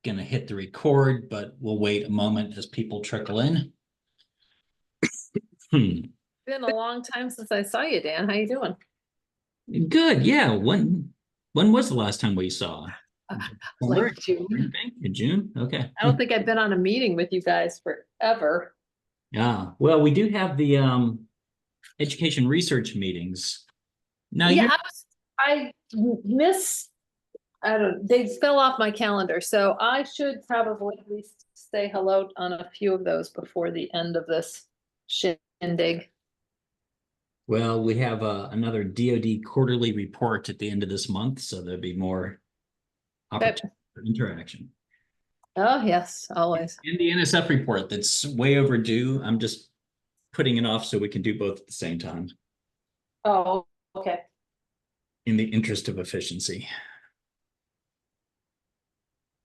going to hit the record, but we'll wait a moment as people trickle in. Been a long time since I saw you, Dan. How you doing? Good. Yeah. When was the last time we saw? Like December? June. In June? Okay. I don't think I've been on a meeting with you guys forever. Yeah. Well, we do have the education research meetings. Now Yeah, you're I miss, I don't, they fell off my calendar, so I should probably at least say hello on a few of those before the end of this shindig. well, we have another DoD quarterly report at the end of this month, so there'll be more opportunity for interaction. Oh, yes, always. And the NSF report that's way overdue. I'm just putting it off so we can do both at the same time Oh, okay. in the interest of efficiency.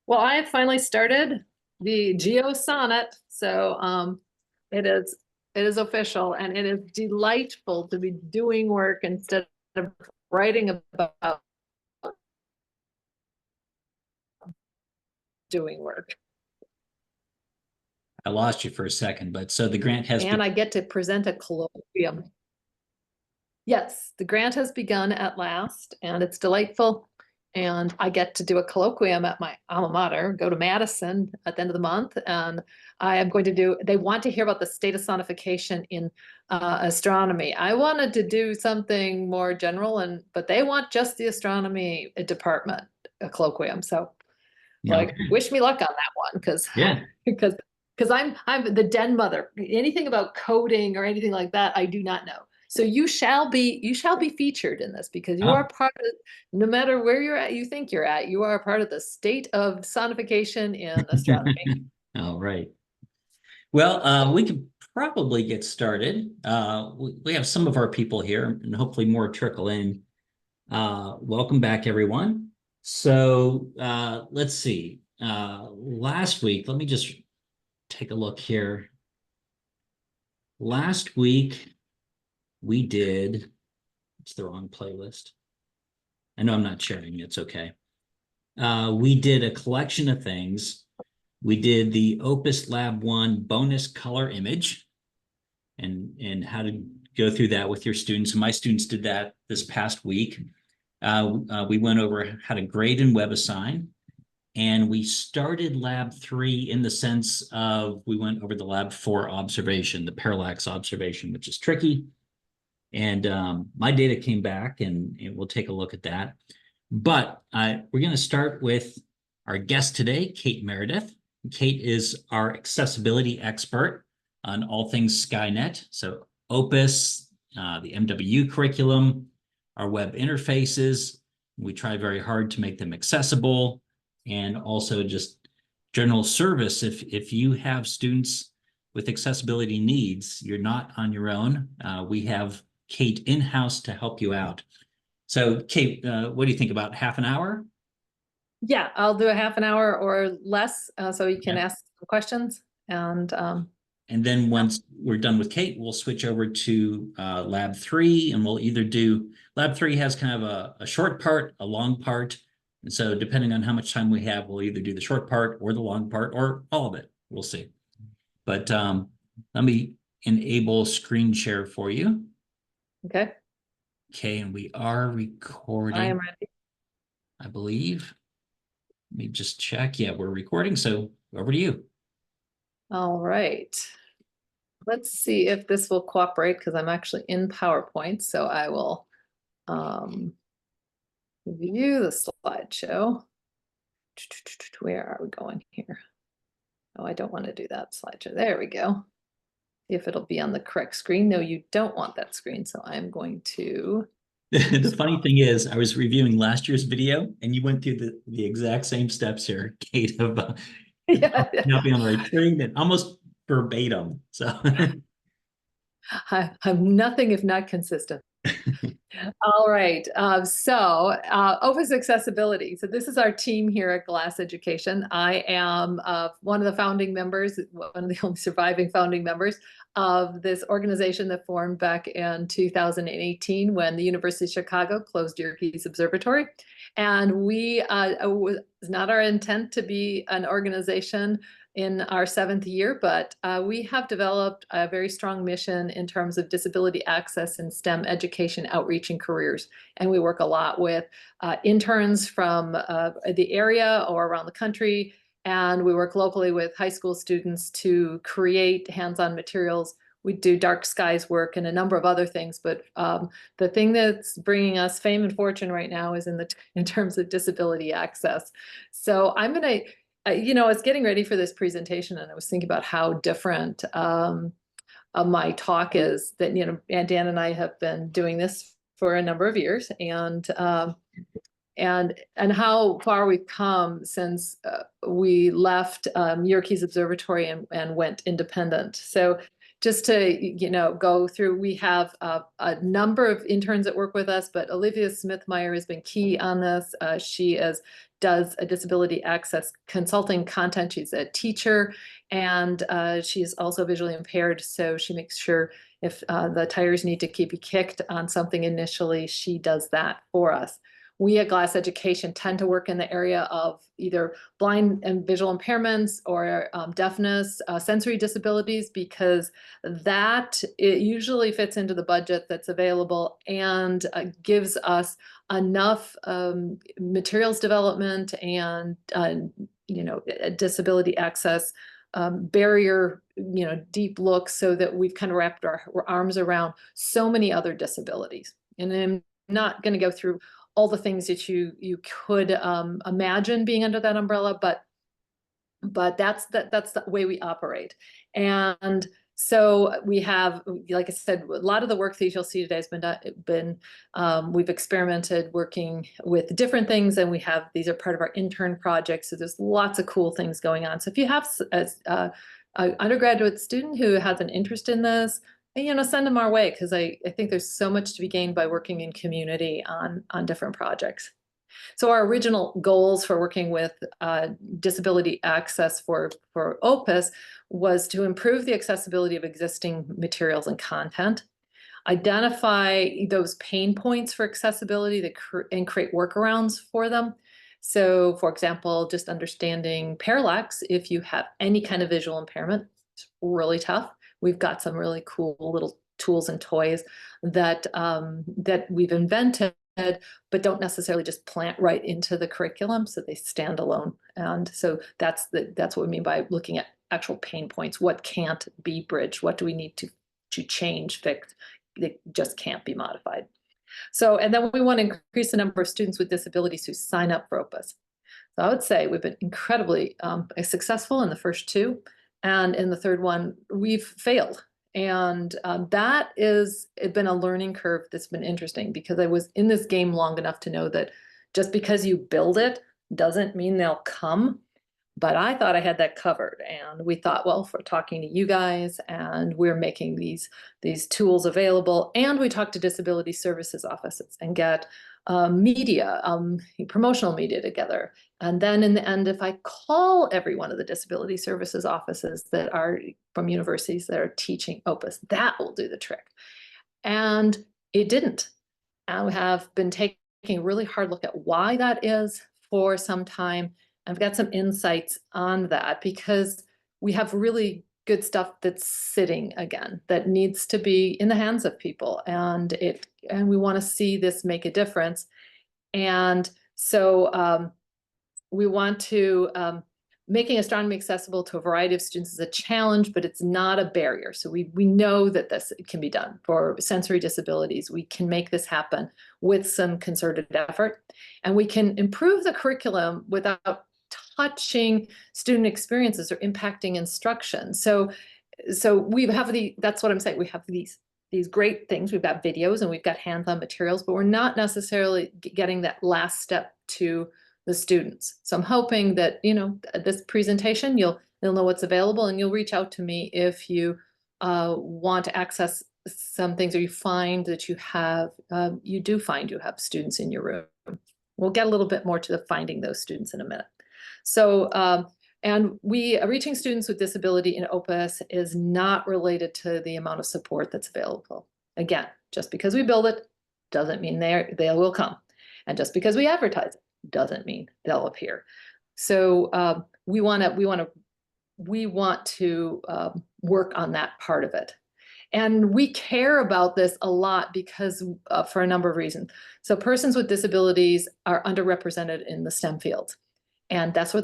Well, I have finally started the Geo Sonnet, so it is official, and it is delightful to be doing work instead of writing about doing work. I lost you for a second, but so the grant has And I get to present a colloquium. Yes, the grant has begun at last, and it's delightful. And I get to do a colloquium at my alma mater, go to Madison at the end of the month, and I am going to do, they want to hear about the state of sonification in astronomy. I wanted to do something more general, but they want just the astronomy department, a colloquium. So like, wish me luck on that one, because yeah. because I'm the den mother. Anything about coding or anything like that, I do not know. So you shall be featured in this, because you are part of, no matter where you're at, you think you're at, you are a part of the state of sonification in astronomy. All right. Well, we could probably get started. We have some of our people here and hopefully more trickle in. Welcome back, everyone. So let's see. Last week, let me just take a look here. Last week, we did, it's the wrong playlist. I know I'm not sharing, it's okay. We did a collection of things. We did the OPIS Lab 1 bonus color image and how to go through that with your students. My students did that this past week. We went over how to grade and web assign. And we started lab 3 in the sense of, we went over the lab 4 observation, the parallax observation, which is tricky. And my data came back and we'll take a look at that. But we're going to start with our guest today, Kate Meredith. Kate is our accessibility expert on all things Skynet. So OPIS, the MWU curriculum, our web interfaces. We try very hard to make them accessible, and also just general service. If you have students with accessibility needs, you're not on your own. We have Kate in-house to help you out. So Kate, what do you think, about half an hour? Yeah, I'll do a half an hour or less, so you can ask questions. And then once we're done with Kate, we'll switch over to lab 3, and we'll either do, lab 3 has kind of a short part, a long part. And so depending on how much time we have, we'll either do the short part or the long part or all of it. We'll see. But let me enable screen share for you. Okay. Okay, and we are recording. I am ready. I believe. Let me just check. Yeah, we're recording. So over to you. All right. Let's see if this will cooperate, because I'm actually in PowerPoint. So I will view the slideshow. Where are we going here? Oh, I don't want to do that slideshow. There we go. See if it'll be on the correct screen. No, you don't want that screen. So I'm going to. The funny thing is, I was reviewing last year's video, and you went through the exact same steps here, Kate, of not being on the right screen, and almost verbatim. So I'm nothing if not consistent. All right. OPIS accessibility. So this is our team here at Glass Education. I am one of the founding members, one of the only surviving founding members of this organization that formed back in 2018 when the University of Chicago closed Yerkes Observatory. And it was not our intent to be an organization in our 7th year, but we have developed a very strong mission in terms of disability access in STEM education, outreach, and careers. And we work a lot with interns from the area or around the country. And we work locally with high school students to create hands-on materials. We do dark skies work and a number of other things, but the thing that's bringing us fame and fortune right now is in terms of disability access. So I'm gonna, I was getting ready for this presentation and I was thinking about how different my talk is. That and Dan and I have been doing this for a number of years, and how far we've come since we left Yerkes Observatory and went independent. So just to go through, we have a number of interns that work with us, but Olivia Smithmeyer has been key on this. She does a disability access consulting content. She's a teacher, and she's also visually impaired, so she makes sure if the tires need to be kicked on something initially, she does that for us. We at Glass Education tend to work in the area of either blind and visual impairments or deafness, sensory disabilities, because it usually fits into the budget that's available and gives us enough materials development and disability access barrier, deep look, so that we've kind of wrapped our arms around so many other disabilities. And I'm not going to go through all the things that you could imagine being under that umbrella, but that's the way we operate. And so we have, like I said, a lot of the work that you'll see today has been we've experimented working with different things, and these are part of our intern projects. So there's lots of cool things going on. So if you have an undergraduate student who has an interest in this, send them our way, because I think there's so much to be gained by working in community on different projects. So our original goals for working with disability access for OPIS was to improve the accessibility of existing materials and content, identify those pain points for accessibility and create workarounds for them. So for example, just understanding parallax, if you have any kind of visual impairment, it's really tough. We've got some really cool little tools and toys that we've invented, but don't necessarily just plant right into the curriculum, so they stand alone. And so that's what we mean by looking at actual pain points. What can't be bridged? What do we need to change, fix? They just can't be modified. So, and then we want to increase the number of students with disabilities who sign up for OPIS. So I would say we've been incredibly successful in the first 2. And in the 3rd one, we've failed. And that has been a learning curve that's been interesting, because I was in this game long enough to know that just because you build it doesn't mean they'll come. But I thought I had that covered. And we thought, well, if we're talking to you guys and we're making these tools available, and we talk to disability services offices and get media, promotional media together. And then in the end, if I call every one of the disability services offices that are from universities that are teaching OPIS, that will do the trick. And it didn't. And we have been taking a really hard look at why that is for some time. I've got some insights on that, because we have really good stuff that's sitting again that needs to be in the hands of people, and we want to see this make a difference. And so we want to making astronomy accessible to a variety of students is a challenge, but it's not a barrier. So we know that this can be done for sensory disabilities. We can make this happen with some concerted effort, and we can improve the curriculum without touching student experiences or impacting instruction. So we have that's what I'm saying. We have these great things. We've got videos and we've got hands-on materials, but we're not necessarily getting that last step to the students. So I'm hoping that, this presentation, you'll know what's available, and you'll reach out to me if you want to access some things, or you find that you have students in your room. We'll get a little bit more to finding those students in a minute. So, and reaching students with disability in OPIS is not related to the amount of support that's available. Again, just because we build it doesn't mean they will come. And just because we advertise it doesn't mean they'll appear. So we want to work on that part of it. And we care about this a lot because for a number of reasons. So persons with disabilities are underrepresented in the STEM fields. And that's where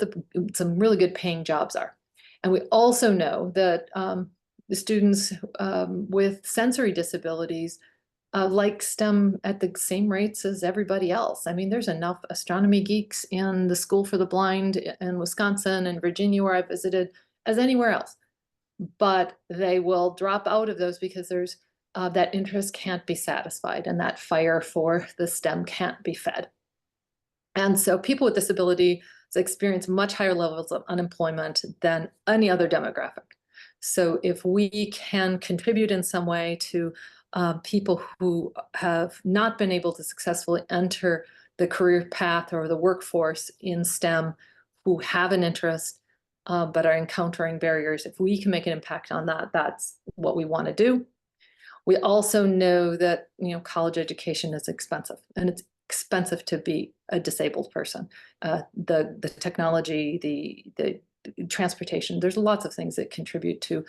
some really good paying jobs are. And we also know that the students with sensory disabilities like STEM at the same rates as everybody else. I mean, there's enough astronomy geeks in the School for the Blind in Wisconsin and Virginia, where I visited, as anywhere else. But they will drop out of those because there's that interest can't be satisfied and that fire for the STEM can't be fed. And so people with disabilities experience much higher levels of unemployment than any other demographic. So if we can contribute in some way to people who have not been able to successfully enter the career path or the workforce in STEM, who have an interest but are encountering barriers, if we can make an impact on that, that's what we want to do. We also know that college education is expensive, and it's expensive to be a disabled person. The technology, the transportation, there's lots of things that contribute to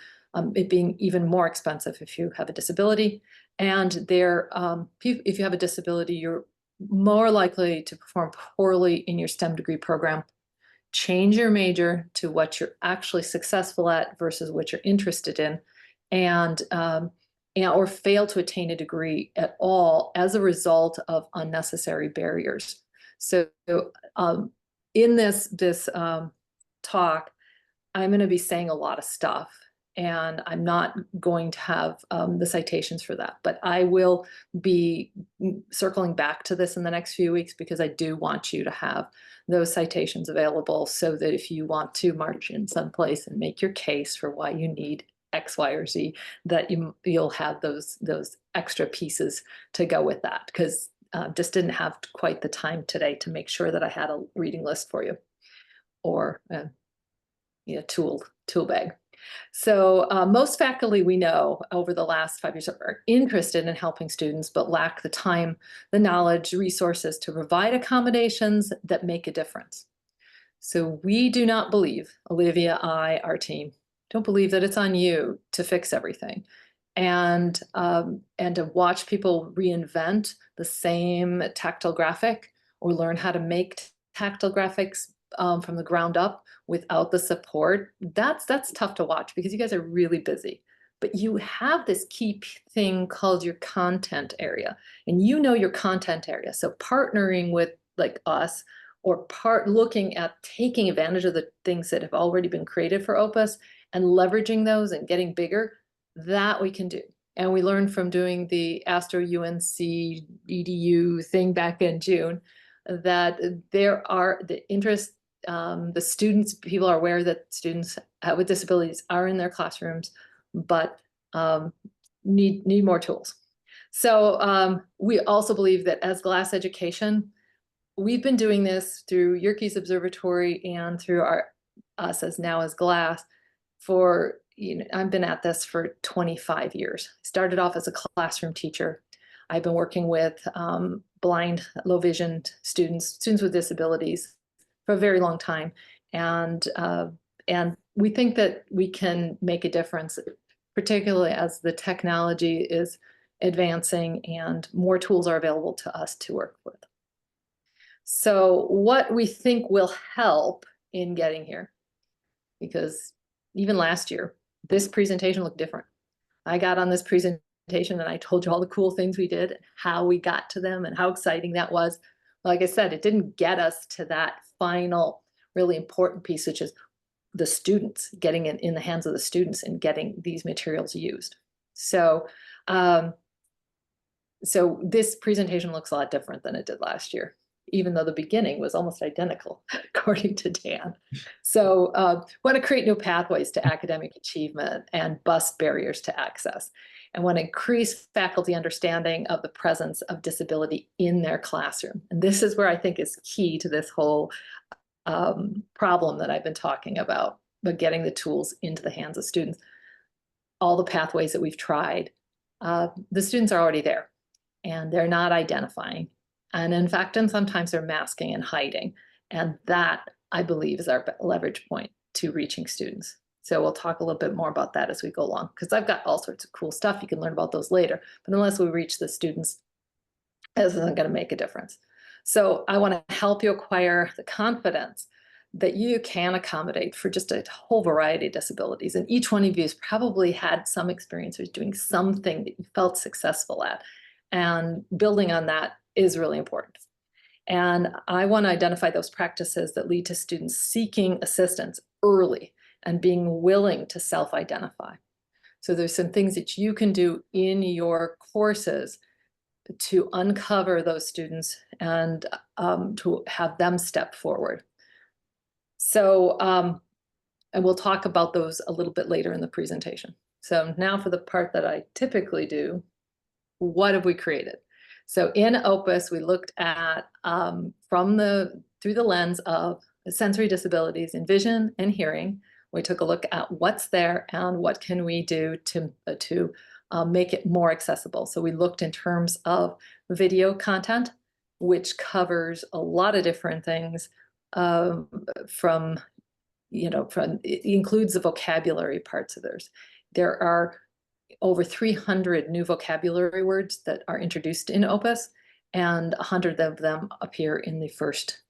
it being even more expensive if you have a disability. And if you have a disability, you're more likely to perform poorly in your STEM degree program. Change your major to what you're actually successful at versus what you're interested in, and or fail to attain a degree at all as a result of unnecessary barriers. So in this talk, I'm going to be saying a lot of stuff, and I'm not going to have the citations for that, but I will be circling back to this in the next few weeks because I do want you to have those citations available so that if you want to march in someplace and make your case for why you need X, Y, or Z, that you'll have those extra pieces to go with that, because just didn't have quite the time today to make sure that I had a reading list for you or tool bag. So most faculty we know over the last 5 years are interested in helping students, but lack the time, the knowledge, resources to provide accommodations that make a difference. So we do not believe, Olivia, our team, don't believe that it's on you to fix everything. And to watch people reinvent the same tactile graphic or learn how to make tactile graphics from the ground up without the support, that's tough to watch because you guys are really busy. But you have this key thing called your content area, and your content area. So partnering with like us, or looking at taking advantage of the things that have already been created for OPIS and leveraging those and getting bigger, that we can do. And we learned from doing the Astro UNC EDU thing back in June that there are the interest, the students, people are aware that students with disabilities are in their classrooms, but need more tools. So we also believe that as GLASS education, we've been doing this through Yerkes Observatory and through us as now as GLASS for, I've been at this for 25 years. I started off as a classroom teacher. I've been working with blind, low vision students with disabilities for a very long time. And we think that we can make a difference, particularly as the technology is advancing and more tools are available to us to work with. So what we think will help in getting here, because even last year, this presentation looked different. I got on this presentation and I told you all the cool things we did, how we got to them and how exciting that was. Like I said, it didn't get us to that final really important piece, which is the students, getting it in the hands of the students and getting these materials used. So, so this presentation looks a lot different than it did last year, even though the beginning was almost identical, according to Dan. So want to create new pathways to academic achievement and bust barriers to access, and want to increase faculty understanding of the presence of disability in their classroom. And this is where I think is key to this whole problem that I've been talking about, but getting the tools into the hands of students. All the pathways that we've tried, the students are already there and they're not identifying. And in fact, and sometimes they're masking and hiding. And that, I believe, is our leverage point to reaching students. So we'll talk a little bit more about that as we go along, because I've got all sorts of cool stuff. You can learn about those later. But unless we reach the students, this isn't going to make a difference. So I want to help you acquire the confidence that you can accommodate for just a whole variety of disabilities. And each one of you has probably had some experience or doing something that you felt successful at. And building on that is really important. And I want to identify those practices that lead to students seeking assistance early and being willing to self-identify. So there's some things that you can do in your courses to uncover those students and to have them step forward. So, and we'll talk about those a little bit later in the presentation. So now for the part that I typically do, what have we created? So in OPIS, we looked at through the lens of sensory disabilities in vision and hearing. We took a look at what's there and what can we do to make it more accessible. So we looked in terms of video content, which covers a lot of different things it includes the vocabulary parts of theirs. There are over 300 new vocabulary words that are introduced in OPIS, and 100 of them appear in the first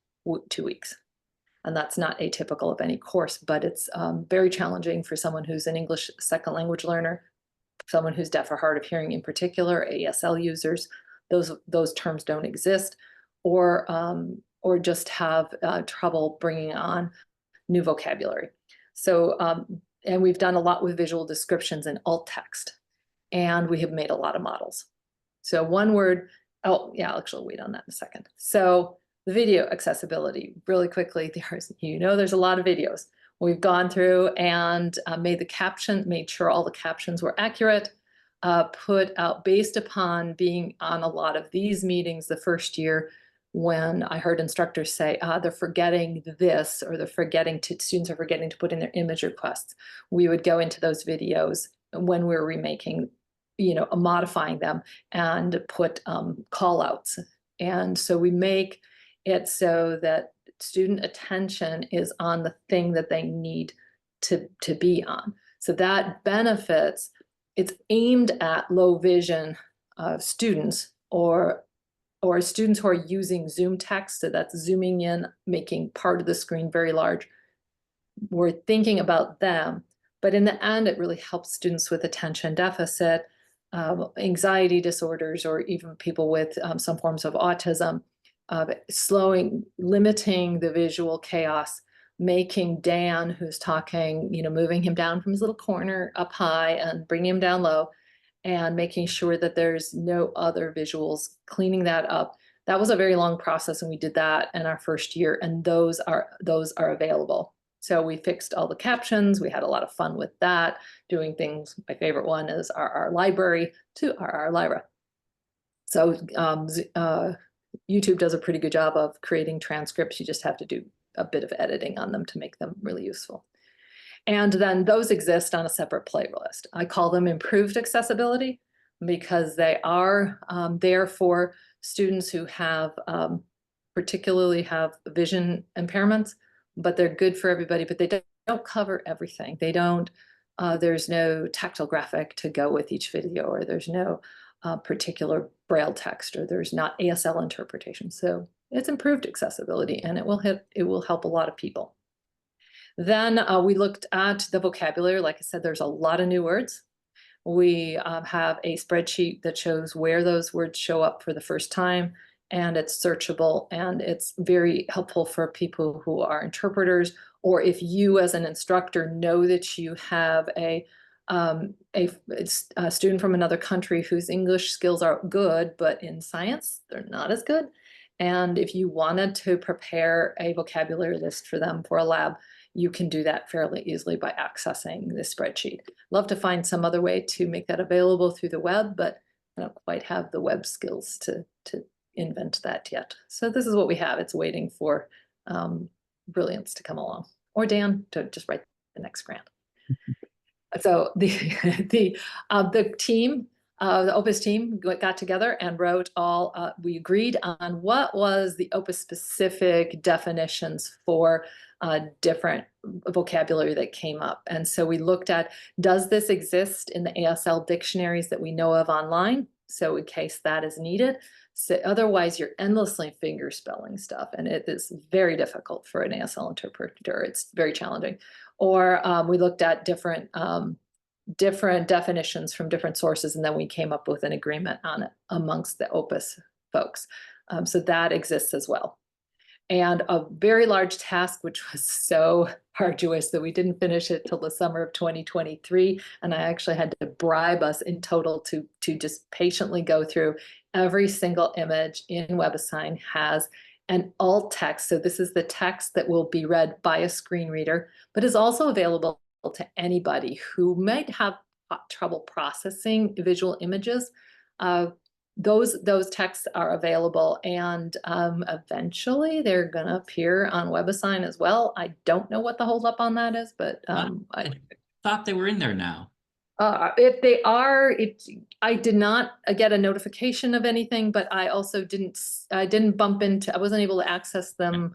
2 weeks. And that's not atypical of any course, but it's very challenging for someone who's an English second language learner, someone who's deaf or hard of hearing in particular, ASL users. Those terms don't exist, or just have trouble bringing on new vocabulary. So, and we've done a lot with visual descriptions and alt text, and we have made a lot of models. So one word, oh yeah, I'll actually wait on that in a second. So the video accessibility, really quickly, there's a lot of videos. We've gone through and made sure all the captions were accurate, put out based upon being on a lot of these meetings the first year, when I heard instructors say, they're forgetting this, or students are forgetting to put in their image requests. We would go into those videos when we were remaking, modifying them and put call outs. And so we make it so that student attention is on the thing that they need to be on. So that benefits, it's aimed at low vision students or students who are using Zoom text, so that's zooming in, making part of the screen very large. We're thinking about them, but in the end, it really helps students with attention deficit, anxiety disorders, or even people with some forms of autism, limiting the visual chaos, making Dan, who's talking, moving him down from his little corner up high and bringing him down low, and making sure that there's no other visuals, cleaning that up. That was a very long process, and we did that in our first year, and those are available. So we fixed all the captions. We had a lot of fun with that, doing things. My favorite one is our library to our Lyra. So YouTube does a pretty good job of creating transcripts. You just have to do a bit of editing on them to make them really useful. And then those exist on a separate playlist. I call them improved accessibility because they are there for students who have particularly have vision impairments, but they're good for everybody, but they don't cover everything. They don't, there's no tactile graphic to go with each video, or there's no particular braille text, or there's not ASL interpretation. So it's improved accessibility, and it will help a lot of people. Then we looked at the vocabulary. Like I said, there's a lot of new words. We have a spreadsheet that shows where those words show up for the first time, and it's searchable, and it's very helpful for people who are interpreters, or if you as an instructor know that you have a student from another country whose English skills are good, but in science, they're not as good. And if you wanted to prepare a vocabulary list for them for a lab, you can do that fairly easily by accessing this spreadsheet. Love to find some other way to make that available through the web, but I don't quite have the web skills to invent that yet. So this is what we have. It's waiting for Brilliance to come along, or Dan to just write the next grant. So the team the OPIS team got together and wrote we agreed on what was the OPIS specific definitions for different vocabulary that came up. And so we looked at, does this exist in the ASL dictionaries that we know of online? So in case that is needed. So otherwise, you're endlessly finger spelling stuff, and it is very difficult for an ASL interpreter. It's very challenging. Or we looked at different definitions from different sources, and then we came up with an agreement on it amongst the OPIS folks. So that exists as well. And a very large task, which was so arduous that we didn't finish it till the summer of 2023. And I actually had to bribe us in total to just patiently go through every single image in WebAssign has an alt text. So this is the text that will be read by a screen reader, but is also available to anybody who might have trouble processing visual images. Those texts are available, and eventually they're going to appear on WebAssign as well. I don't know what the holdup on that is, but I thought they were in there now. If they are, I did not get a notification of anything, but I also didn't bump into, I wasn't able to access them,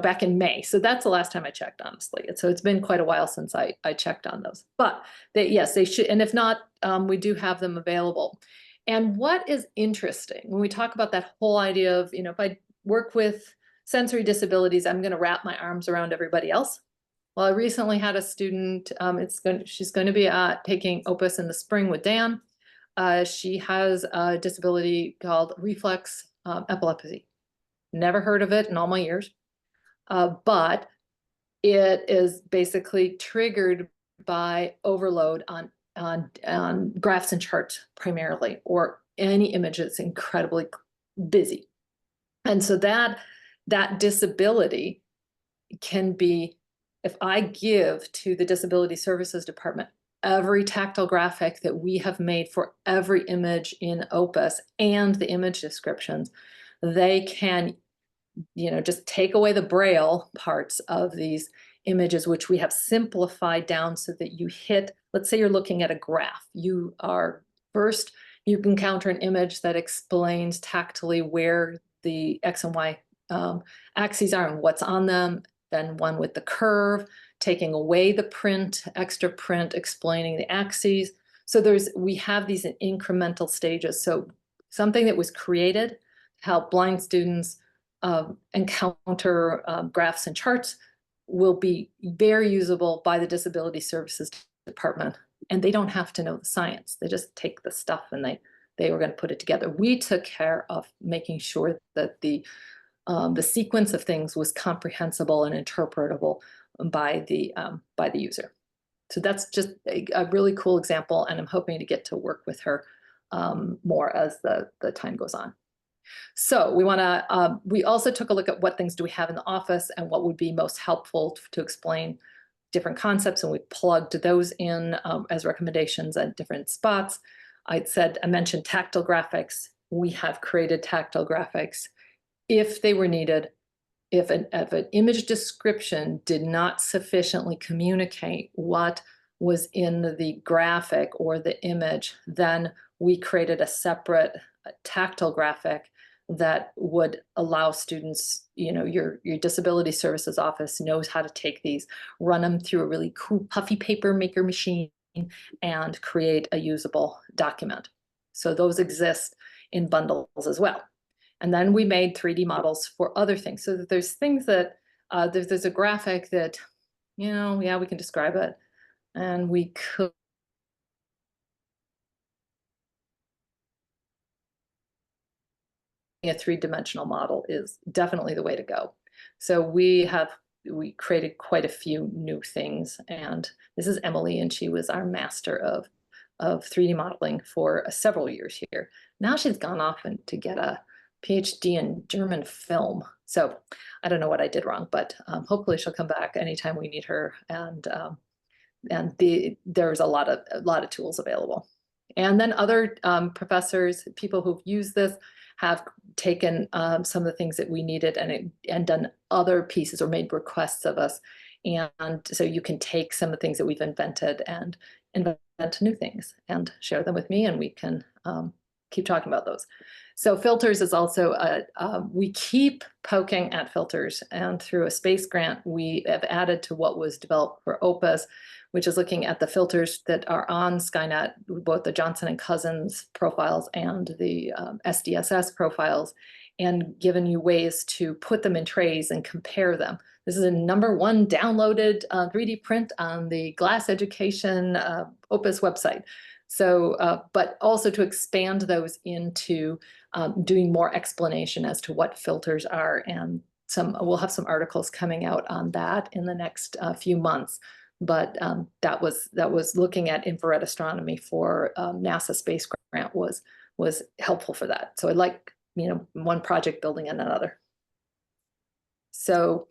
back in May. So that's the last time I checked, honestly. So it's been quite a while since I checked on those. But yes, they should. And if not, we do have them available. And what is interesting when we talk about that whole idea of, if I work with sensory disabilities, I'm going to wrap my arms around everybody else. Well, I recently had a student, she's going to be taking OPIS in the spring with Dan. She has a disability called reflex epilepsy. Never heard of it in all my years. But it is basically triggered by overload on graphs and charts primarily, or any image that's incredibly busy. And so that disability can be, if I give to the Disability Services Department every tactile graphic that we have made for every image in OPIS and the image descriptions, they can just take away the braille parts of these images, which we have simplified down so that you hit, let's say you're looking at a graph. You encounter an image that explains tactily where the X and Y axes are and what's on them, then one with the curve, taking away the extra print, explaining the axes. So we have these incremental stages. So something that was created to help blind students encounter graphs and charts will be very usable by the Disability Services Department. And they don't have to know the science. They just take the stuff and they were going to put it together. We took care of making sure that the sequence of things was comprehensible and interpretable by the user. So that's just a really cool example, and I'm hoping to get to work with her more as the time goes on. So we also took a look at what things do we have in the office and what would be most helpful to explain different concepts, and we plugged those in as recommendations at different spots. I mentioned tactile graphics. We have created tactile graphics if they were needed. If an image description did not sufficiently communicate what was in the graphic or the image, then we created a separate tactile graphic that would allow students, your disability services office knows how to take these, run them through a really cool puffy paper maker machine, and create a usable document. So those exist in bundles as well. And then we made 3D models for other things. So that there's things that, there's a graphic that, yeah, we can describe it. And we could. A three-dimensional model is definitely the way to go. So we created quite a few new things. And this is Emily, and she was our master of 3D modeling for several years here. Now she's gone off to get a PhD in German film. So I don't know what I did wrong, but hopefully she'll come back anytime we need her. And there's a lot of tools available. And then other professors, people who've used this, have taken some of the things that we needed and done other pieces or made requests of us And so you can take some of the things that we've invented and invent new things and share them with me, and we can keep talking about those. So filters is also, we keep poking at filters, and through a space grant, we have added to what was developed for OPIS, which is looking at the filters that are on Skynet, both the Johnson and Cousins profiles and the SDSS profiles, and given you ways to put them in trays and compare them. This is a #1 downloaded 3D print on the Glass Education OPIS website. So, but also to expand those into doing more explanation as to what filters are, and we'll have some articles coming out on that in the next few months. But that was looking at infrared astronomy for NASA space grant was helpful for that. So I'd like, one project building on another. So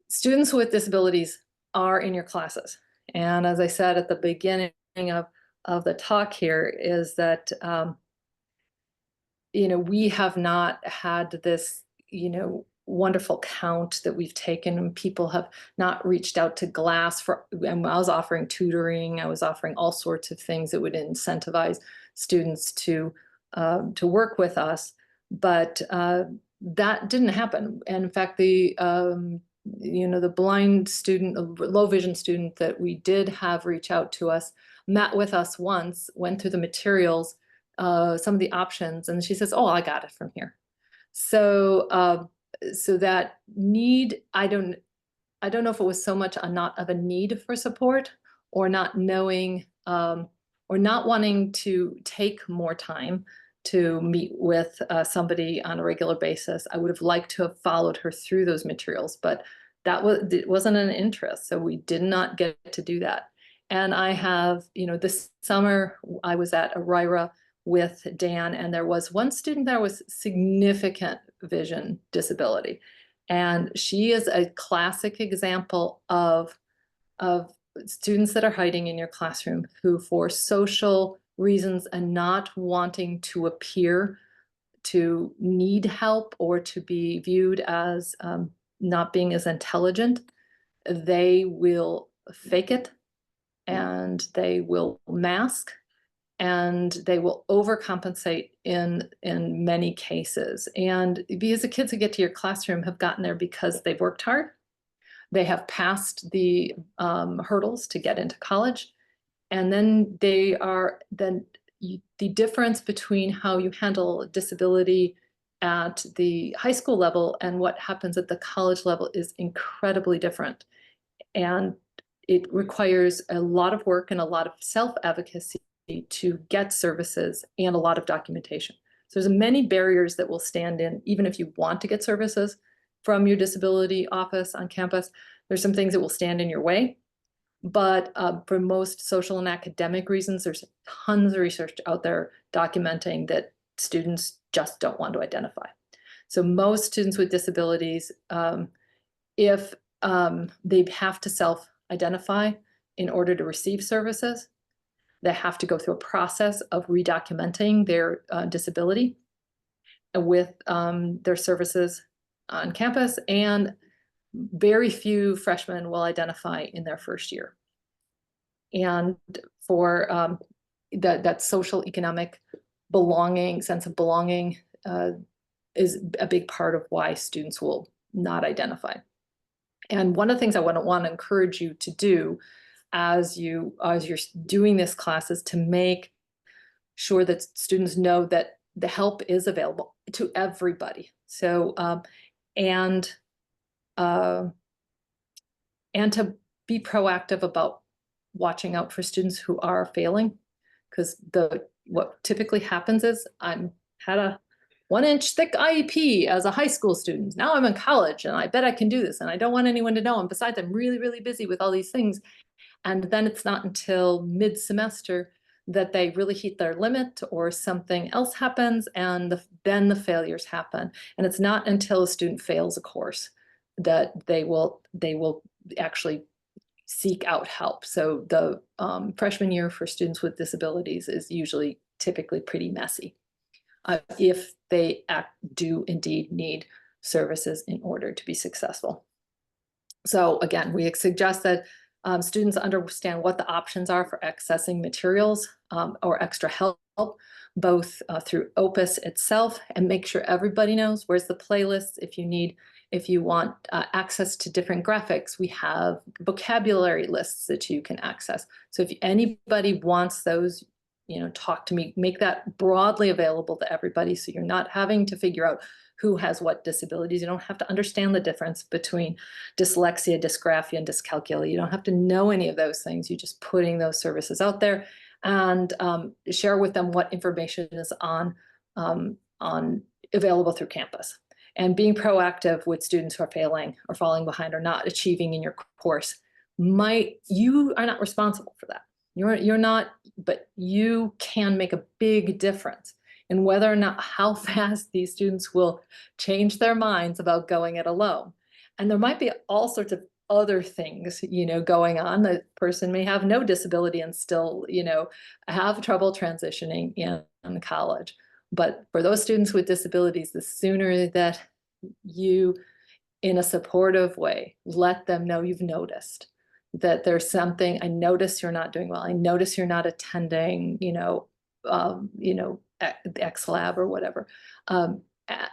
students with disabilities are in your classes. And as I said at the beginning of the talk here, is that, we have not had this, wonderful count that we've taken, and people have not reached out to Glass and I was offering tutoring, I was offering all sorts of things that would incentivize students to work with us, but that didn't happen. And in fact, the blind student, low vision student that we did have reach out to us, met with us once, went through the materials, some of the options, and she says, "Oh, I got it from here." So so that need, I don't know if it was so much not of a need for support, or not knowing, or not wanting to take more time to meet with somebody on a regular basis. I would have liked to have followed her through those materials, but it wasn't an interest, so we did not get to do that. And I have, this summer I was at Aurora with Dan, and there was one student that was significant vision disability, and she is a classic example of students that are hiding in your classroom, who for social reasons and not wanting to appear to need help or to be viewed as not being as intelligent, they will fake it, and they will mask, and they will overcompensate in many cases. And because the kids who get to your classroom have gotten there because they've worked hard, they have passed the hurdles to get into college, and then the difference between how you handle disability at the high school level and what happens at the college level is incredibly different. And it requires a lot of work and a lot of self-advocacy to get services, and a lot of documentation. So there's many barriers that will stand in, even if you want to get services from your disability office on campus. There's some things that will stand in your way. But for most social and academic reasons, there's tons of research out there documenting that students just don't want to identify. So most students with disabilities, if they have to self-identify in order to receive services, they have to go through a process of redocumenting their disability with their services on campus, and very few freshmen will identify in their first year. And for that social economic belonging, sense of belonging, is a big part of why students will not identify. And one of the things I want to encourage you to do as you're doing this class is to make sure that students know that the help is available to everybody. So and to be proactive about watching out for students who are failing, because what typically happens is had a 1-inch thick IEP as a high school student. Now I'm in college and I bet I can do this, and I don't want anyone to know. And besides, I'm really, really busy with all these things. And then it's not until mid-semester that they really hit their limit, or something else happens, and then the failures happen. And it's not until a student fails a course that they will actually seek out help. So the freshman year for students with disabilities is typically pretty messy if they do indeed need services in order to be successful. So again, we suggest that students understand what the options are for accessing materials or extra help, both through OPIS itself, and make sure everybody knows where's the playlist. If you want access to different graphics, we have vocabulary lists that you can access. So if anybody wants those, talk to me, make that broadly available to everybody, so you're not having to figure out who has what disabilities. You don't have to understand the difference between dyslexia, dysgraphia, and dyscalculia. You don't have to know any of those things. You're just putting those services out there, and share with them what information is on available through campus. And being proactive with students who are failing or falling behind or not achieving in your course, you are not responsible for that. You're not, but you can make a big difference in whether or not how fast these students will change their minds about going it alone. And there might be all sorts of other things, going on. The person may have no disability and still, have trouble transitioning in college. But for those students with disabilities, the sooner that you, in a supportive way, let them know you've noticed that there's something. I notice you're not doing well. I notice you're not attending, the X Lab or whatever.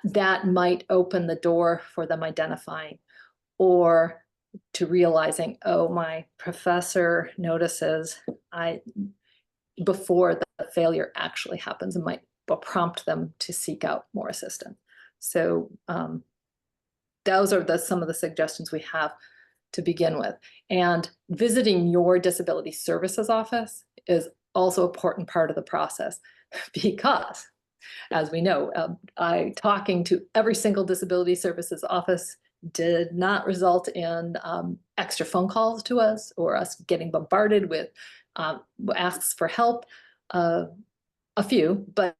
That might open the door for them identifying or to realizing, oh, my professor notices before the failure actually happens, and might prompt them to seek out more assistance. So those are some of the suggestions we have to begin with. And visiting your disability services office is also an important part of the process, because, as we know, talking to every single disability services office did not result in extra phone calls to us or us getting bombarded with asks for help. A few, but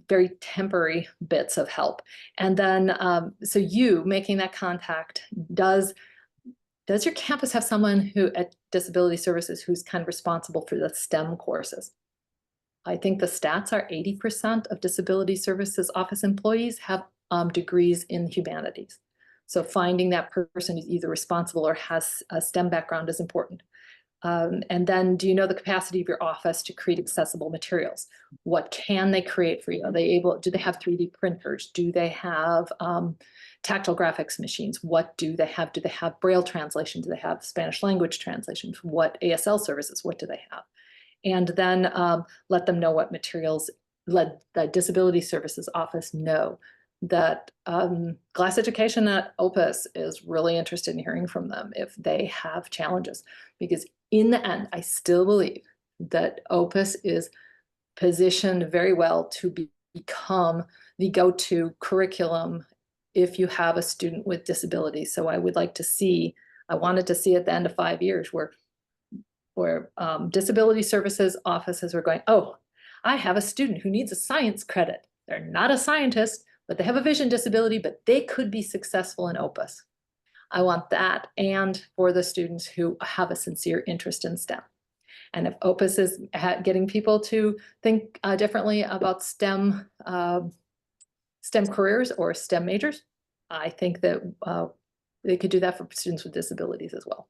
very temporary bits of help. And then, so you making that contact, does your campus have someone who at Disability Services who's kind of responsible for the STEM courses? I think the stats are 80% of Disability Services office employees have degrees in humanities. So finding that person who's either responsible or has a STEM background is important. And then, do you know the capacity of your office to create accessible materials? What can they create for you? Do they have 3D printers? Do they have tactile graphics machines? What do they have? Do they have Braille translation? Do they have Spanish language translation? What ASL services? What do they have? And then let them know what materials. Let the Disability Services Office know that Glass Education at OPIS is really interested in hearing from them if they have challenges. Because in the end, I still believe that OPIS is positioned very well to become the go-to curriculum if you have a student with disabilities. So I wanted to see at the end of 5 years where Disability Services offices are going, oh, I have a student who needs a science credit. They're not a scientist, but they have a vision disability, but they could be successful in OPIS. I want that, and for the students who have a sincere interest in STEM. And if OPIS is getting people to think differently about STEM careers or STEM majors, I think that they could do that for students with disabilities as well.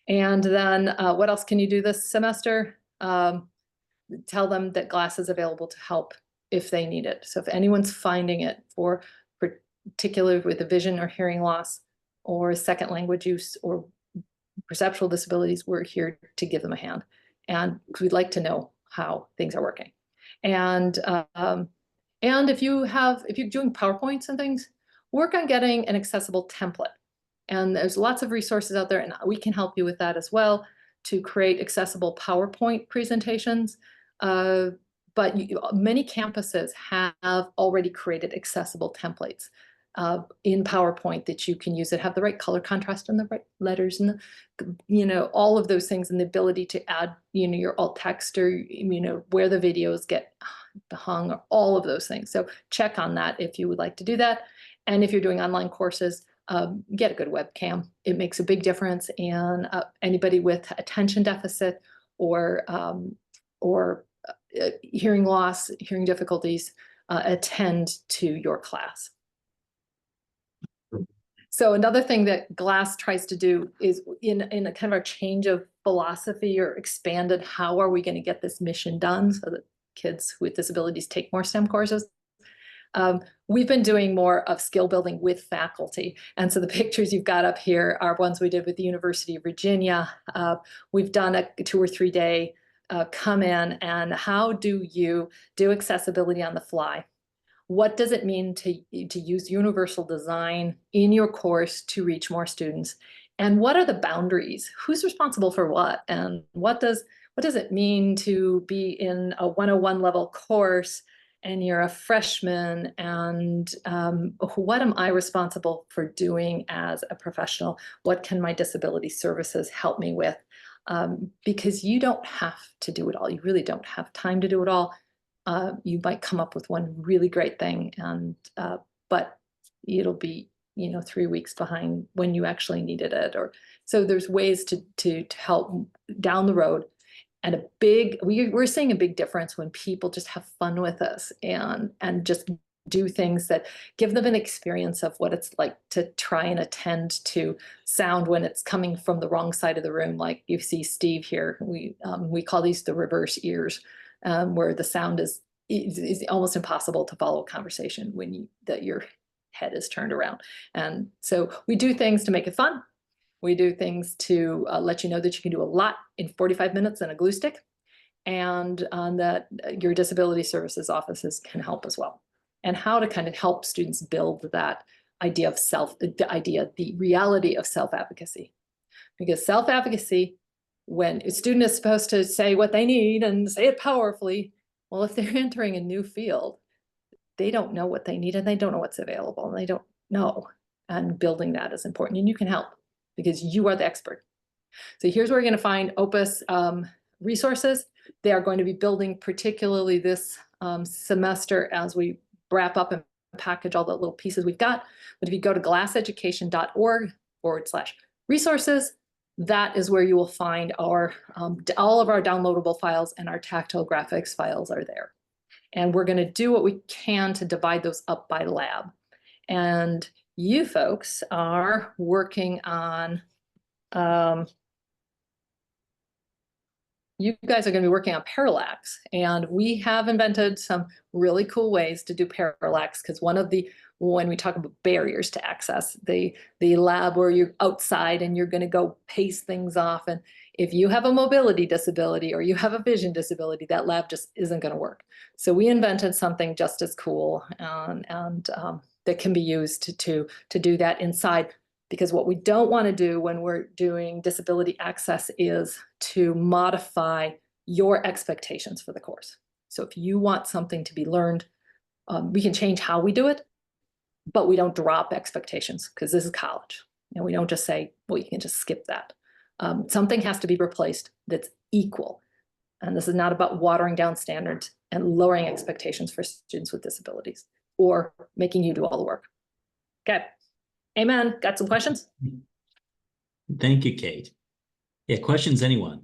And then what else can you do this semester? Tell them that Glass is available to help if they need it. So if anyone's finding it particularly with a vision or hearing loss or second language use or perceptual disabilities, we're here to give them a hand. And we'd like to know how things are working. And if you're doing PowerPoints and things, work on getting an accessible template. And there's lots of resources out there, and we can help you with that as well, to create accessible PowerPoint presentations. But many campuses have already created accessible templates in PowerPoint that you can use that have the right color contrast and the right letters and all of those things, and the ability to add your alt text or where the videos get hung, or all of those things. So check on that if you would like to do that. And if you're doing online courses, get a good webcam. It makes a big difference. And anybody with attention deficit or hearing loss, hearing difficulties, attend to your class. So another thing that Glass tries to do is in a kind of a change of philosophy or expanded, how are we going to get this mission done so that kids with disabilities take more STEM courses? We've been doing more of skill building with faculty. And so the pictures you've got up here are ones we did with the University of Virginia. We've done a 2 or 3 day come in, and how do you do accessibility on the fly? What does it mean to use universal design in your course to reach more students? And what are the boundaries? Who's responsible for what? And what does it mean to be in a 101 level course and you're a freshman? And what am I responsible for doing as a professional? What can my disability services help me with? Because you don't have to do it all. You really don't have time to do it all. You might come up with one really great thing, and but it'll be 3 weeks behind when you actually needed it. Or so there's ways to help down the road. And we're seeing a big difference when people just have fun with us and just do things that give them an experience of what it's like to try and attend to sound when it's coming from the wrong side of the room. Like you see Steve here, we call these the reverse ears, where the sound is almost impossible to follow a conversation when your head is turned around. And so we do things to make it fun. We do things to let you know that you can do a lot in 45 minutes in a glue stick, and that your disability services offices can help as well. And how to kind of help students build that idea of the reality of self-advocacy. Because self-advocacy, when a student is supposed to say what they need and say it powerfully, well, if they're entering a new field, they don't know what they need and they don't know what's available and they don't know. And building that is important, and you can help because you are the expert. So here's where you're going to find OPIS resources. They are going to be building particularly this semester as we wrap up and package all the little pieces we've got. But if you go to glasseducation.org/resources, that is where you will find all of our downloadable files, and our tactile graphics files are there. And we're going to do what we can to divide those up by lab. And you folks are working on, you guys are going to be working on parallax. And we have invented some really cool ways to do parallax, because when we talk about barriers to access, the lab where you're outside and you're going to go pace things off, and if you have a mobility disability or you have a vision disability, that lab just isn't going to work. So we invented something just as cool and that can be used to do that inside. Because what we don't want to do when we're doing disability access is to modify your expectations for the course. So if you want something to be learned, we can change how we do it, but we don't drop expectations, because this is college. And we don't just say, well, you can just skip that. Something has to be replaced that's equal. And this is not about watering down standards and lowering expectations for students with disabilities or making you do all the work. Okay. Amen. Got some questions? Thank you, Kate. Yeah, questions, anyone?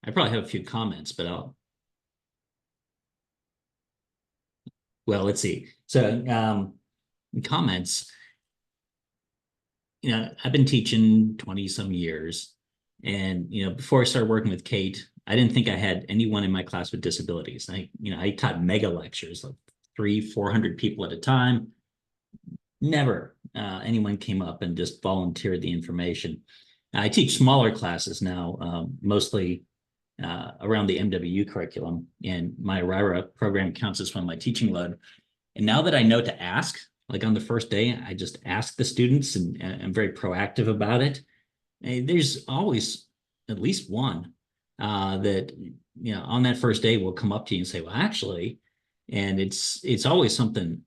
I probably have a few comments, but well, let's see. So comments, I've been teaching 20 some years, and, before I started working with Kate, I didn't think I had anyone in my class with disabilities. I taught mega lectures, like 300-400 people at a time. Never anyone came up and just volunteered the information. I teach smaller classes now, mostly around the MWU curriculum, and my RIRA program counts as one of my teaching load. And now that I know to ask, like on the first day, I just ask the students, and I'm very proactive about it. And there's always at least one that, on that first day will come up to you and say, well, actually, and it's always something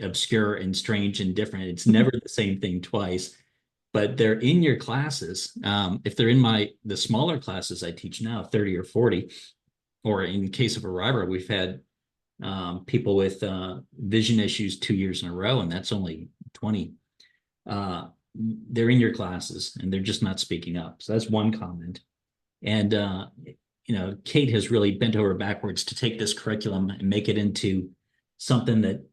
obscure and strange and different. It's never the same thing twice, but they're in your classes. If they're in the smaller classes I teach now, 30 or 40, or in case of a RIRA, we've had people with vision issues 2 years in a row, and that's only 20. They're in your classes and they're just not speaking up. So that's one comment. And Kate has really bent over backwards to take this curriculum and make it into something that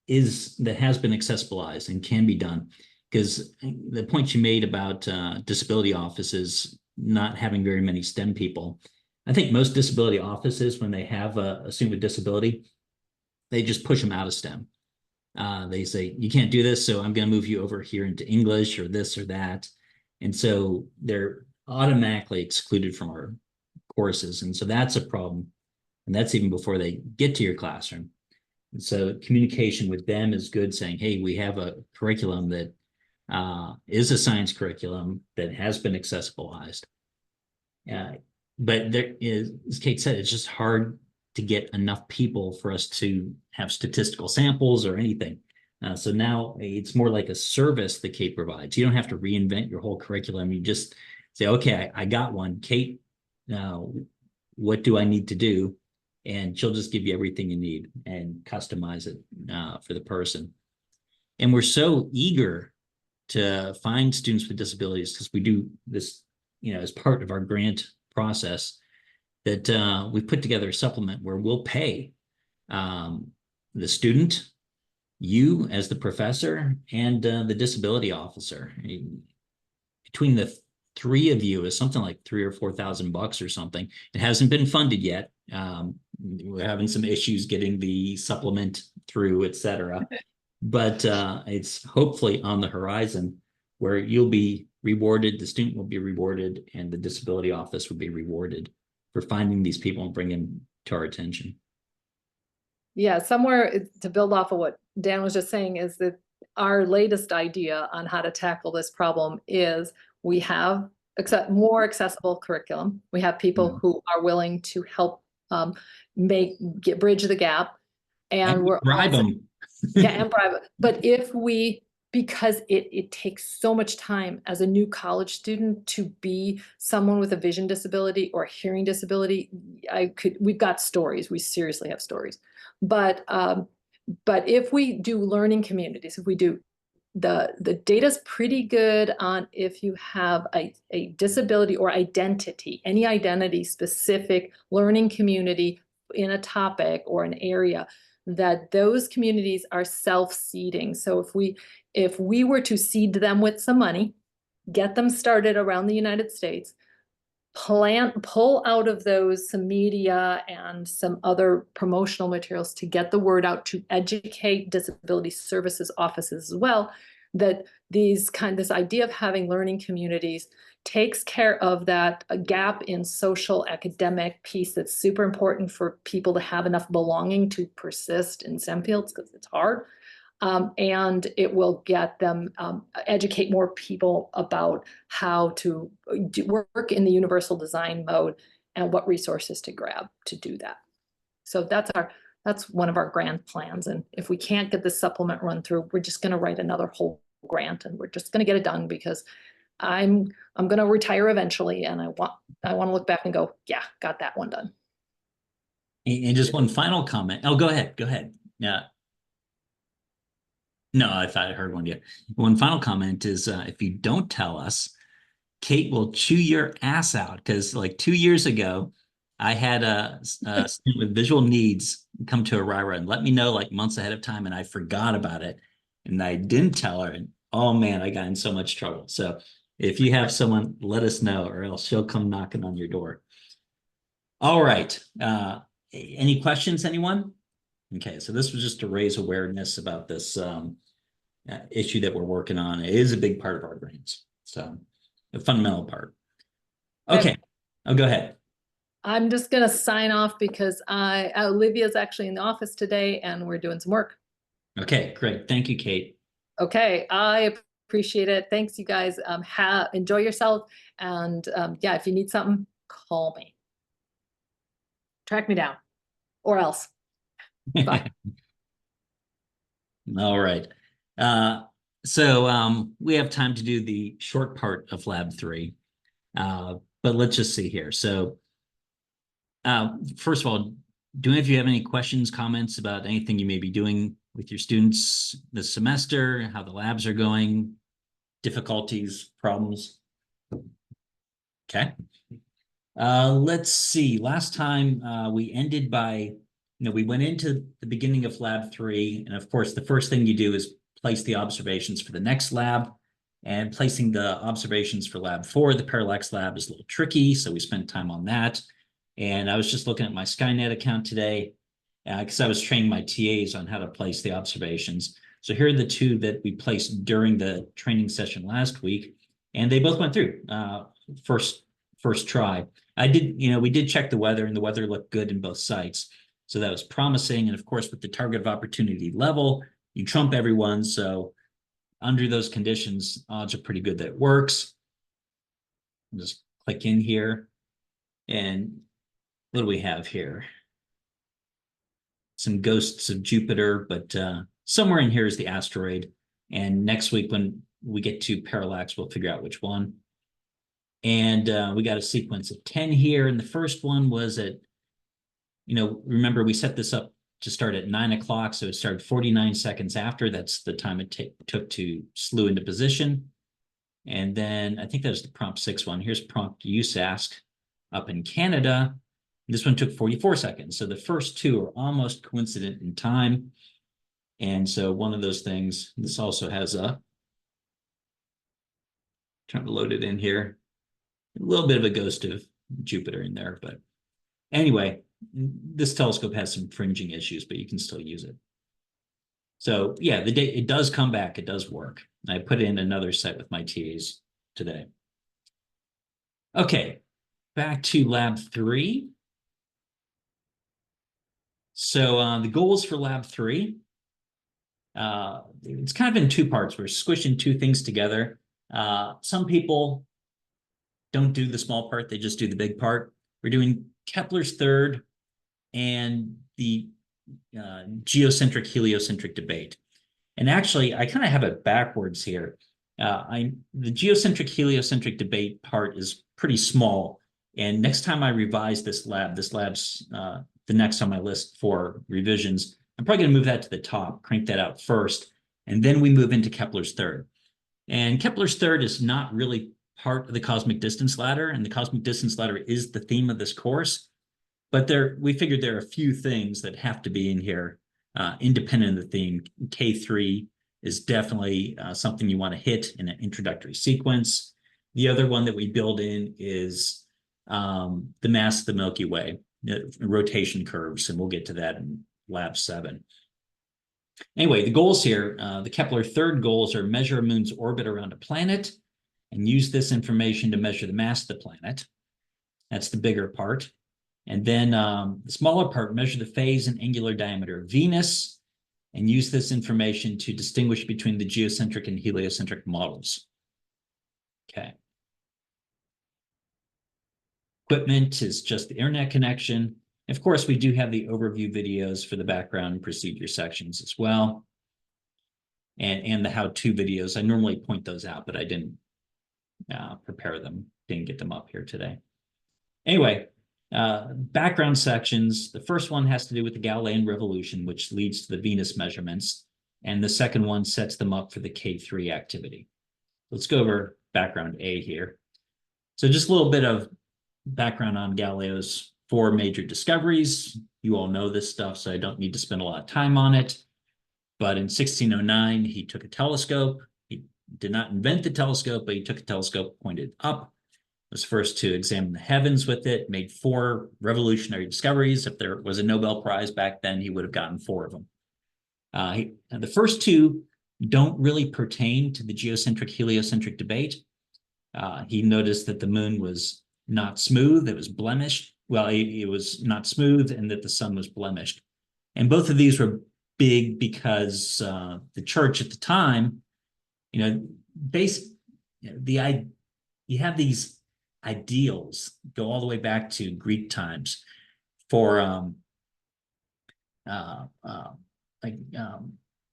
that has been accessibilized and can be done. Because the point you made about disability offices not having very many STEM people, I think most disability offices, when they have a student with disability, they just push them out of STEM. They say, you can't do this, so I'm going to move you over here into English or this or that. And so they're automatically excluded from our courses. And so that's a problem. And that's even before they get to your classroom. And so communication with them is good, saying, hey, we have a curriculum that is a science curriculum that has been accessibilized. But there is, as Kate said, it's just hard to get enough people for us to have statistical samples or anything. So now it's more like a service that Kate provides. You don't have to reinvent your whole curriculum. You just say, okay, I got one. Kate, what do I need to do? And she'll just give you everything you need and customize it for the person. And we're so eager to find students with disabilities because we do this, as part of our grant process, that we put together a supplement where we'll pay the student, you as the professor, and the disability officer. Between the three of you is something like $3,000 or $4,000 or something. It hasn't been funded yet. We're having some issues getting the supplement through, et cetera. But it's hopefully on the horizon where you'll be rewarded, the student will be rewarded, and the disability office will be rewarded for finding these people and bringing them to our attention. Yeah, somewhere to build off of what Dan was just saying is that our latest idea on how to tackle this problem is we have more accessible curriculum. We have people who are willing to help bridge the gap, and we're bribe them. Yeah, and bribe. But because it takes so much time as a new college student to be someone with a vision disability or a hearing disability, we've got stories. We seriously have stories. But if we do learning communities, if we do the data's pretty good on if you have a disability or identity, any identity specific learning community in a topic or an area, that those communities are self-seeding. So if we were to seed them with some money, get them started around the United States, pull out of those some media and some other promotional materials to get the word out, to educate disability services offices as well, that this idea of having learning communities takes care of that gap in social academic piece that's super important for people to have enough belonging to persist in STEM fields, because it's hard. And it will get them, educate more people about how to work in the universal design mode and what resources to grab to do that. So that's one of our grant plans. And if we can't get this supplement run through, we're just going to write another whole grant, and we're just going to get it done, because I'm going to retire eventually, and I want to look back and go, yeah, got that one done. And just one final comment. Oh, go ahead. Yeah. No, I thought I heard one yet. One final comment is if you don't tell us, Kate will chew your ass out, because like 2 years ago, I had a student with visual needs come to Arira and let me know like months ahead of time, and I forgot about it, and I didn't tell her. And oh man, I got in so much trouble. So if you have someone, let us know, or else she'll come knocking on your door. All right. Any questions, anyone? Okay, so this was just to raise awareness about this issue that we're working on. It is a big part of our grants, so a fundamental part. Okay, I'll go ahead. I'm just going to sign off because Olivia's actually in the office today and we're doing some work. Okay, great. Thank you, Kate. Okay, I appreciate it. Thanks, you guys. Enjoy yourself. And yeah, if you need something, call me. Track me down or else. Bye. All right. So we have time to do the short part of Lab 3. But let's just see here. So first of all, do any of you have any questions, comments about anything you may be doing with your students this semester, how the labs are going, difficulties, problems? Okay. Let's see. Last time we ended by we went into the beginning of lab 3, and of course, the first thing you do is place the observations for the next lab. And placing the observations for lab 4, the parallax lab, is a little tricky, so we spent time on that. And I was just looking at my Skynet account today, because I was training my TAs on how to place the observations. So here are the 2 that we placed during the training session last week, and they both went through first try. We did check the weather, and the weather looked good in both sites. So that was promising. And of course, with the target of opportunity level, you trump everyone. So under those conditions, odds are pretty good that it works. I'll just click in here. And what do we have here? Some ghosts of Jupiter, but somewhere in here is the asteroid. And next week, when we get to parallax, we'll figure out which one. And we got a sequence of 10 here. And the first one was at, remember we set this up to start at 9 o'clock. So it started 49 seconds after. That's the time it took to slew into position. And then I think that was the prompt 6 one. Here's prompt USASC up in Canada. This one took 44 seconds. So the first 2 are almost coincident in time. And so one of those things, this also has trying to load it in here, a little bit of a ghost of Jupiter in there. But anyway, this telescope has some fringing issues, but you can still use it. So yeah, it does come back. It does work. I put in another set with my TAs today. Okay, back to lab 3. So the goals for lab 3, it's kind of in 2 parts. We're squishing 2 things together. Some people don't do the small part, they just do the big part. We're doing Kepler's third and the geocentric heliocentric debate. And actually, I kind of have it backwards here. The geocentric heliocentric debate part is pretty small. And next time I revise this lab's the next on my list for revisions, I'm probably going to move that to the top, crank that out first, and then we move into Kepler's third. And Kepler's third is not really part of the cosmic distance ladder, and the cosmic distance ladder is the theme of this course. But we figured there are a few things that have to be in here, independent of the theme. K3 is definitely something you want to hit in an introductory sequence. The other one that we build in is the mass of the Milky Way, rotation curves, and we'll get to that in lab 7. Anyway, the goals here, the Kepler third goals are measure a moon's orbit around a planet and use this information to measure the mass of the planet. That's the bigger part. And then the smaller part, measure the phase and angular diameter of Venus and use this information to distinguish between the geocentric and heliocentric models. Okay. Equipment is just the internet connection. Of course, we do have the overview videos for the background and procedure sections as well. And the how-to videos. I normally point those out, but I didn't prepare them, didn't get them up here today. Anyway, background sections. The first one has to do with the Galilean revolution, which leads to the Venus measurements. And the second one sets them up for the K3 activity. Let's go over background A here. So just a little bit of background on Galileo's 4 major discoveries. You all know this stuff, so I don't need to spend a lot of time on it. But in 1609, he took a telescope. He did not invent the telescope, but he took a telescope, pointed up, was first to examine the heavens with it, made 4 revolutionary discoveries. If there was a Nobel Prize back then, he would have gotten 4 of them. The first 2 don't really pertain to the geocentric heliocentric debate. He noticed that the moon was not smooth, it was blemished. Well, it was not smooth, and that the sun was blemished. And both of these were big because the church at the time, you have these ideals go all the way back to Greek times for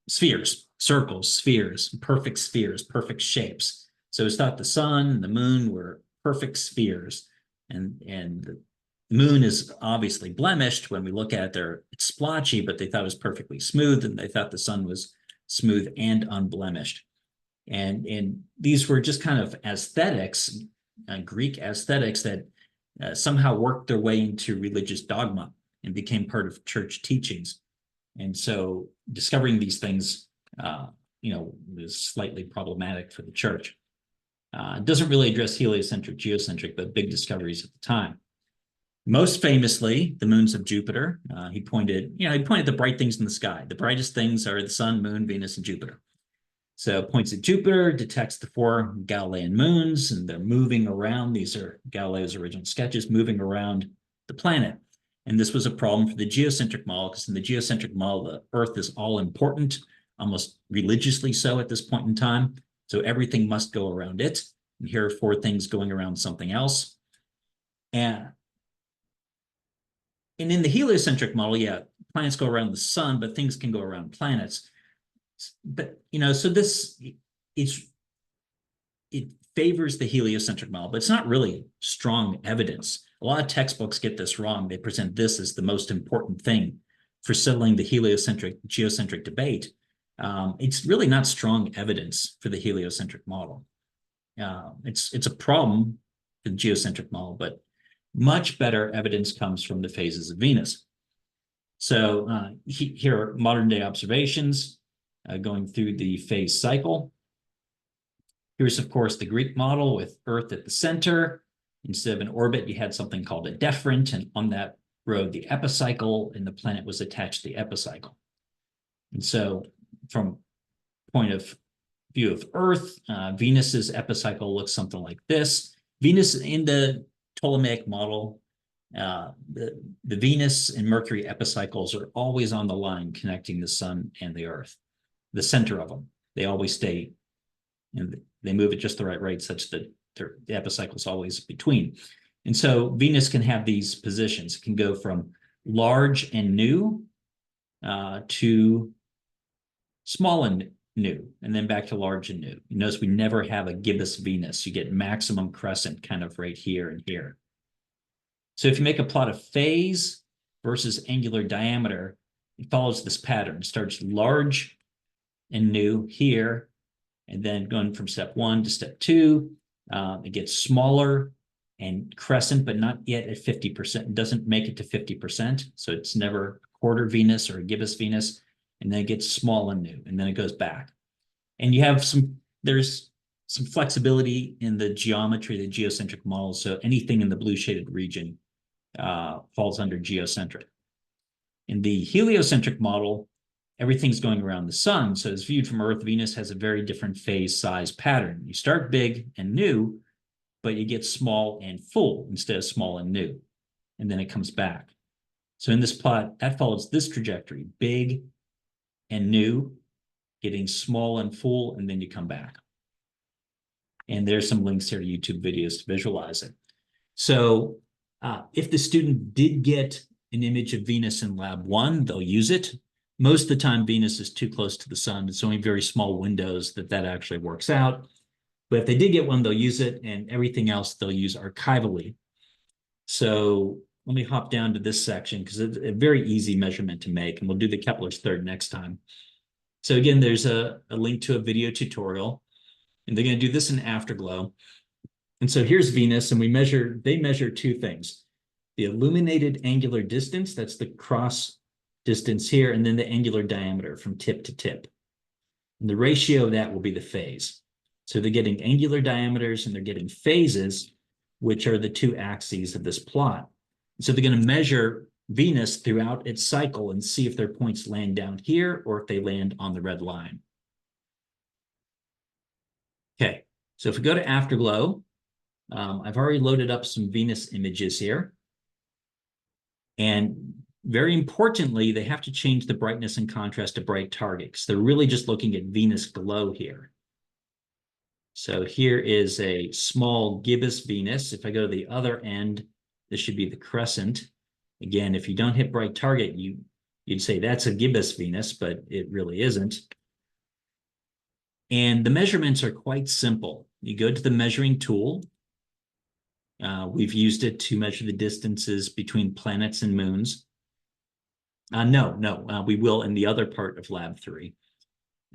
spheres, circles, spheres, perfect shapes. So it's thought the sun and the moon were perfect spheres, and the moon is obviously blemished. When we look at it, it's splotchy, but they thought it was perfectly smooth, and they thought the sun was smooth and unblemished. And these were just kind of aesthetics, Greek aesthetics that somehow worked their way into religious dogma. and became part of church teachings. And so discovering these things, is slightly problematic for the church. It doesn't really address heliocentric, geocentric, but big discoveries at the time. Most famously, the moons of Jupiter. He pointed the bright things in the sky. The brightest things are the sun, moon, Venus, and Jupiter. So points at Jupiter, detects the 4 Galilean moons, and they're moving around. These are Galileo's original sketches, moving around the planet. And this was a problem for the geocentric model, because in the geocentric model, the Earth is all important, almost religiously so at this point in time. So everything must go around it. And here are 4 things going around something else. And in the heliocentric model, yeah, planets go around the sun, but things can go around planets. But, so it favors the heliocentric model, but it's not really strong evidence. A lot of textbooks get this wrong. They present this as the most important thing for settling the heliocentric geocentric debate. It's really not strong evidence for the heliocentric model. It's a problem for the geocentric model, but much better evidence comes from the phases of Venus. So here are modern day observations going through the phase cycle. Here's, of course, the Greek model with Earth at the center. Instead of an orbit, you had something called a deferent, and on that rode the epicycle, and the planet was attached to the epicycle. And so from point of view of Earth, Venus's epicycle looks something like this. Venus in the Ptolemaic model, the Venus and Mercury epicycles are always on the line connecting the sun and the Earth, the center of them. They always stay, they move at just the right rate such that the epicycle is always between. And so Venus can have these positions. It can go from large and new to small and new, and then back to large and new. You notice we never have a gibbous Venus. You get maximum crescent kind of right here and here. So if you make a plot of phase versus angular diameter, it follows this pattern. It starts large and new here, and then going from step 1 to step 2, it gets smaller and crescent, but not yet at 50%. It doesn't make it to 50%. So it's never a quarter Venus or a gibbous Venus. And then it gets small and new, and then it goes back. And you have there's some flexibility in the geometry, the geocentric model. So anything in the blue shaded region falls under geocentric. In the heliocentric model, everything's going around the sun. So as viewed from Earth, Venus has a very different phase size pattern. You start big and new, but you get small and full instead of small and new. And then it comes back. So in this plot, that follows this trajectory, big and new, getting small and full, and then you come back. And there's some links here to YouTube videos to visualize it. So if the student did get an image of Venus in lab 1, they'll use it. Most of the time, Venus is too close to the sun. It's only very small windows that actually works out. But if they did get one, they'll use it, and everything else they'll use archivally. So let me hop down to this section because it's a very easy measurement to make, and we'll do the Kepler's third next time. So again, there's a link to a video tutorial, and they're going to do this in Afterglow. And so here's Venus, and they measure 2 things: the illuminated angular distance, that's the cross distance here, and then the angular diameter from tip to tip. And the ratio of that will be the phase. So they're getting angular diameters and they're getting phases, which are the 2 axes of this plot. So they're going to measure Venus throughout its cycle and see if their points land down here or if they land on the red line. Okay, so if we go to Afterglow, I've already loaded up some Venus images here. And very importantly, they have to change the brightness and contrast to bright target, because they're really just looking at Venus glow here. So here is a small gibbous Venus. If I go to the other end, this should be the crescent. Again, if you don't hit bright target, you'd say that's a gibbous Venus, but it really isn't. And the measurements are quite simple. You go to the measuring tool. We've used it to measure the distances between planets and moons. No, we will in the other part of Lab 3.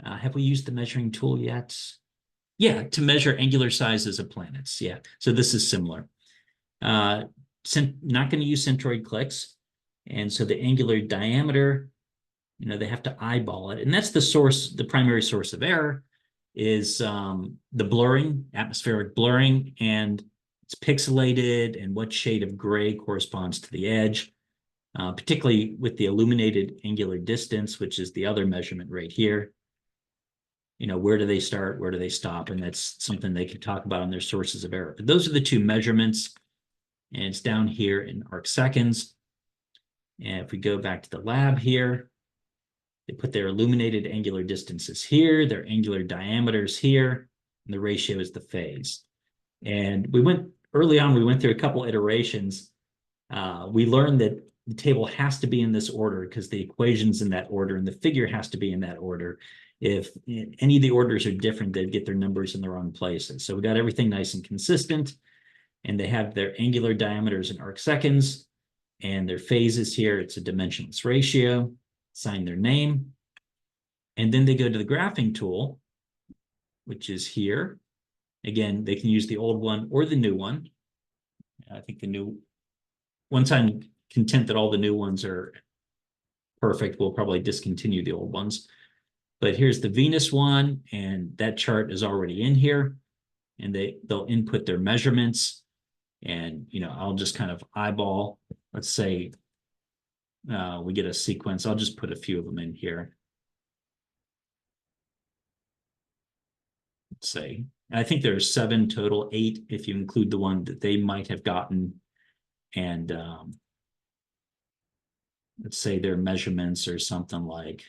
Have we used the measuring tool yet? Yeah, to measure angular sizes of planets. Yeah, so this is similar. Not going to use centroid clicks. And so the angular diameter, they have to eyeball it. And that's the source, the primary source of error is the blurring, atmospheric blurring, and it's pixelated and what shade of gray corresponds to the edge, particularly with the illuminated angular distance, which is the other measurement right here. Where do they start? Where do they stop? And that's something they can talk about on their sources of error. But those are the two measurements, and it's down here in arc seconds. And if we go back to the lab here, they put their illuminated angular distances here, their angular diameters here, and the ratio is the phase. And we went through a couple iterations. We learned that the table has to be in this order because the equation's in that order and the figure has to be in that order. If any of the orders are different, they'd get their numbers in the wrong places. So we got everything nice and consistent, and they have their angular diameters in arc seconds and their phases here. It's a dimensionless ratio, sign their name, and then they go to the graphing tool, which is here. Again, they can use the old one or the new one. I think once I'm content that all the new ones are perfect, we'll probably discontinue the old ones. But here's the Venus one, and that chart is already in here, and they'll input their measurements, and I'll just kind of eyeball. Let's say we get a sequence. I'll just put a few of them in here. Let's say I think there's 7 total, 8 if you include the one that they might have gotten, and let's say their measurements are something like.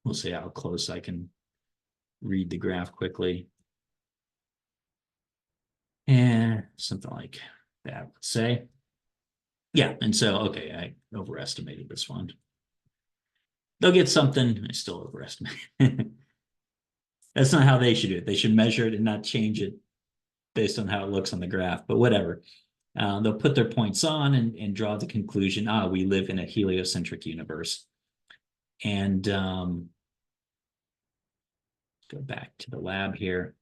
We'll see how close I can read the graph quickly. And something like that, let's say. Yeah, and so, okay, I overestimated this one. They'll get something, I still overestimated. That's not how they should do it. They should measure it and not change it based on how it looks on the graph, but whatever. They'll put their points on and draw the conclusion, we live in a heliocentric universe. And go back to the lab here.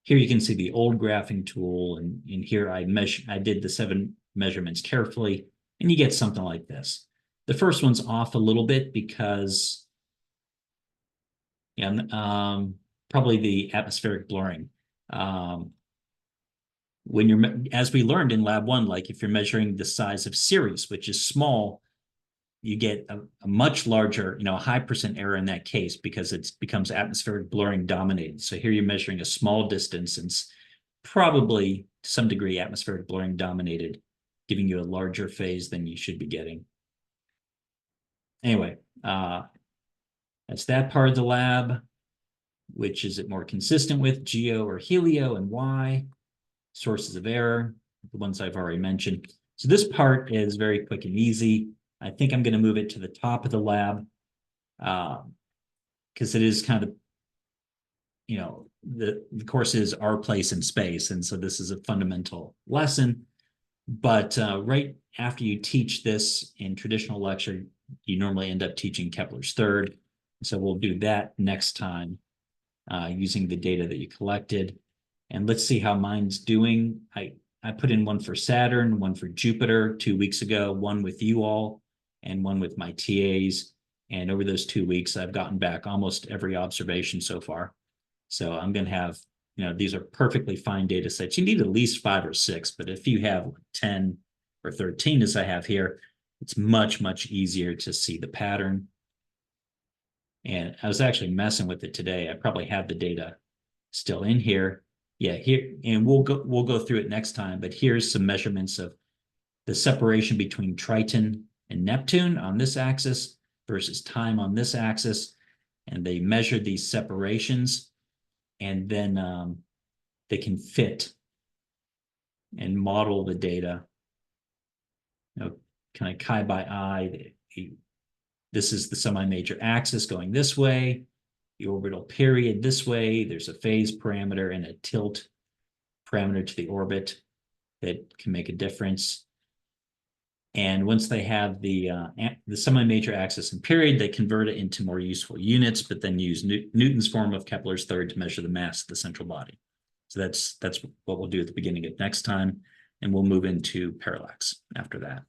Here you can see the old graphing tool, and in here I did the 7 measurements carefully, and you get something like this. The first one's off a little bit because, probably the atmospheric blurring. As we learned in lab 1, like if you're measuring the size of Sirius, which is small, you get a much larger, a high % error in that case because it becomes atmospheric blurring dominated. So here you're measuring a small distance and probably to some degree atmospheric blurring dominated, giving you a larger phase than you should be getting. Anyway, that's that part of the lab. Which is it more consistent with, geo or helio, and why? Sources of error, the ones I've already mentioned. So this part is very quick and easy. I think I'm going to move it to the top of the lab because it is kind of, the course is our place in space. And so this is a fundamental lesson. But right after you teach this in traditional lecture, you normally end up teaching Kepler's third. So we'll do that next time using the data that you collected. And let's see how mine's doing. I put in one for Saturn, one for Jupiter 2 weeks ago, one with you all, and one with my TAs. And over those 2 weeks, I've gotten back almost every observation so far. So I'm going to have, these are perfectly fine data sets. You need at least 5 or 6, but if you have 10 or 13, as I have here, it's much, much easier to see the pattern. And I was actually messing with it today. I probably have the data still in here. Yeah, here, and we'll go through it next time, but here's some measurements of the separation between Triton and Neptune on this axis versus time on this axis. And they measured these separations, and then they can fit and model the data, kind of chi by eye. This is the semi-major axis going this way, the orbital period this way. There's a phase parameter and a tilt parameter to the orbit that can make a difference. And once they have the semi-major axis and period, they convert it into more useful units, but then use Newton's form of Kepler's third to measure the mass of the central body. So that's what we'll do at the beginning of next time, and we'll move into parallax after that.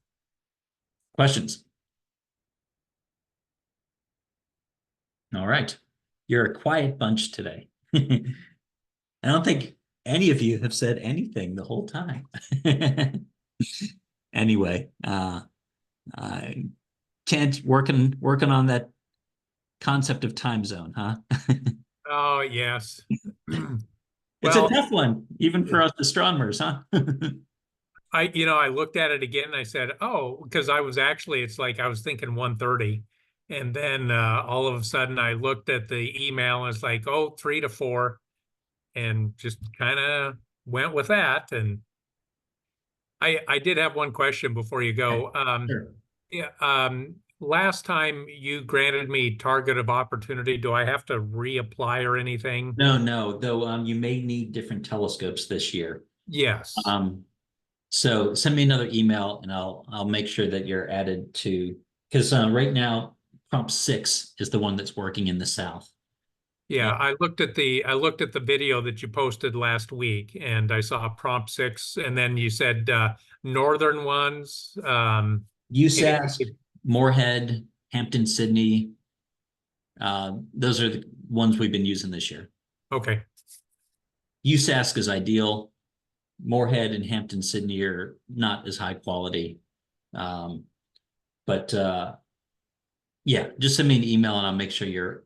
Questions? All right. You're a quiet bunch today. I don't think any of you have said anything the whole time. Anyway, I can't working on that concept of time zone, huh? Oh, yes. It's a Well, tough one, even for us astronomers, huh? I looked at it again and I said, oh, because I was actually, it's like I was thinking 1:30. And then all of a sudden I looked at the email and it's like, oh, 3 to 4, and just kind of went with that. And I did have one question before you go. Sure. Yeah, last time you granted me target of opportunity, do I have to reapply or anything? No, no, though you may need different telescopes this year. Yes. Um, so send me another email and I'll make sure that you're added to because right now prompt 6 is the one that's working in the south. Yeah, And I looked at the video that you posted last week and I saw prompt 6 and then you said northern ones. USAS, Moorhead, Hampton, Sydney, those are the ones we've been using this year. Okay. USASC is ideal. Moorhead and Hampton, Sydney are not as high quality. But yeah, just send me an email and I'll make sure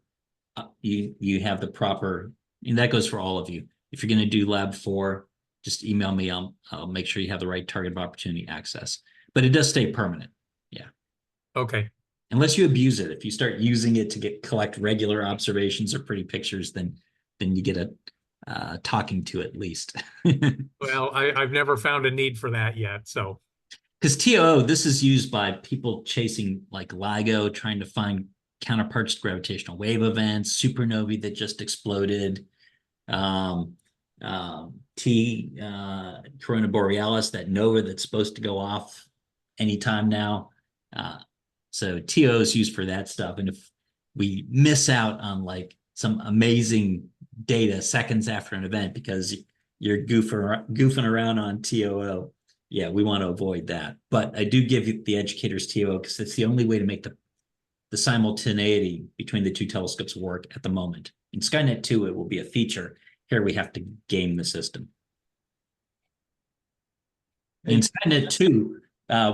you have the proper, and that goes for all of you. If you're going to do lab 4, just email me. I'll make sure you have the right target of opportunity access. But it does stay permanent. Yeah. Okay. Unless you abuse it. If you start using it to collect regular observations or pretty pictures, then you get a talking to at least. Well, I've never found a need for that yet. So, Because TOO, this is used by people chasing like LIGO, trying to find counterparts to gravitational wave events, supernovae that just exploded, um, Corona Borealis, that nova that's supposed to go off anytime now. So TOO is used for that stuff. And if we miss out on like some amazing data seconds after an event because you're goofing around on TOO, yeah, we want to avoid that. But I do give you the educators TOO because it's the only way to make the simultaneity between the two telescopes work at the moment. In Skynet 2, it will be a feature. Here we have to game the system. In Skynet 2,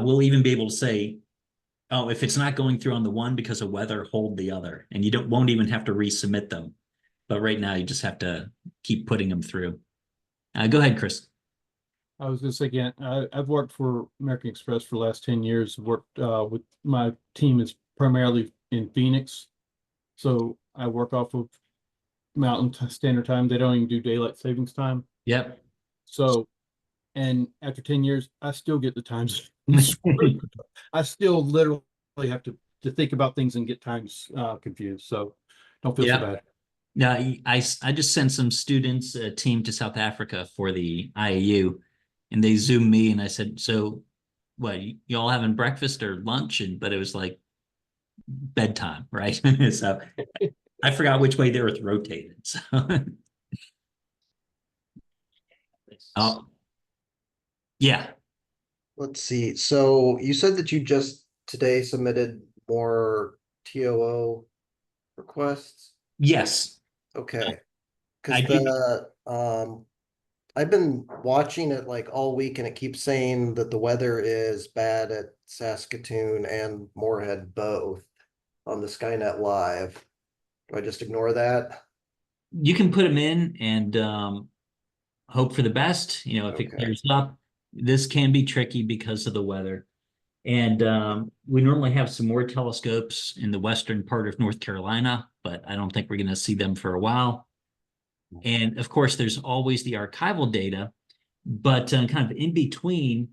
we'll even be able to say, oh, if it's not going through on the one because of weather, hold the other. And you won't even have to resubmit them. But right now, you just have to keep putting them through. Go ahead, Chris. I was just again, I've worked for American Express for the last 10 years. Worked with my team is primarily in Phoenix. So I work off of Mountain Standard Time. They don't even do daylight savings time. Yep. So, and after 10 years, I still get the times. I still literally have to think about things and get times confused. So don't feel so bad. No, I just sent some students, a team to South Africa for the IAU, and they Zoomed me and I said, so what, you all having breakfast or lunch? But it was like bedtime, right? So I forgot which way the earth rotated. So oh yeah. Let's see. So you said that you just today submitted more TOO requests? Yes. Okay. I Because did. I've been watching it like all week and it keeps saying that the weather is bad at Saskatoon and Moorhead both on the Skynet Live. Do I just ignore that? You can put them in and hope for the best. If it Okay. clears up, this can be tricky because of the weather. And we normally have some more telescopes in the western part of North Carolina, but I don't think we're going to see them for a while. And of course, there's always the archival data, but kind of in between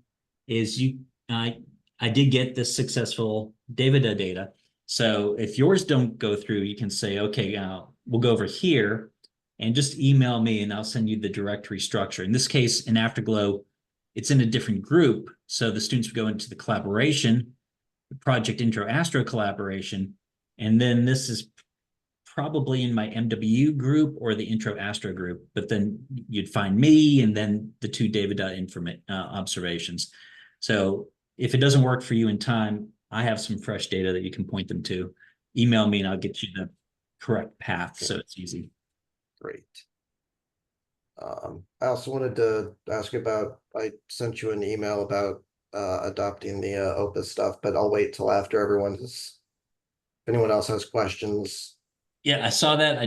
is I did get this successful Davida data. So if yours don't go through, you can say, okay, we'll go over here and just email me and I'll send you the directory structure. In this case, in Afterglow, it's in a different group. So the students would go into the collaboration, the Project Intro Astro collaboration, and then this is probably in my MW group or the Intro Astro group, but then you'd find me and then the two David observations. So if it doesn't work for you in time, I have some fresh data that you can point them to. Email me and I'll get you the correct path, so it's easy. Great. I also wanted to ask about, I sent you an email about adopting the OPIS stuff, but I'll wait till after everyone's, if anyone else has questions. Yeah, I saw that.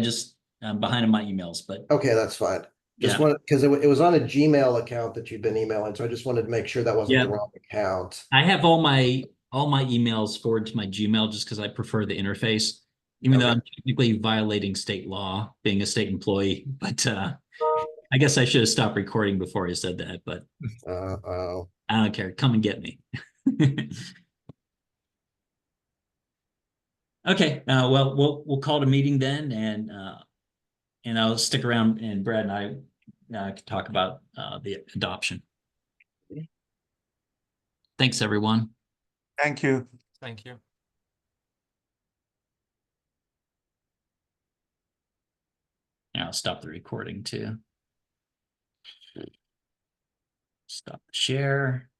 I'm behind on my emails, but Okay, that's fine. Just Yeah. wanted, because it was on a Gmail account that you've been emailing, so I just wanted to make sure that wasn't the Yeah. wrong account. I have all my emails forwarded to my Gmail just because I prefer the interface, even though Okay. I'm technically violating state law, being a state employee. But I guess I should have stopped recording before I said that, but Oh, I don't care. Come and get me. Okay, well, we'll call it a meeting then, and I'll stick around, and Brad and I can talk about the adoption. Thanks, everyone. Thank you. Thank you. And I'll stop the recording too. Stop the share.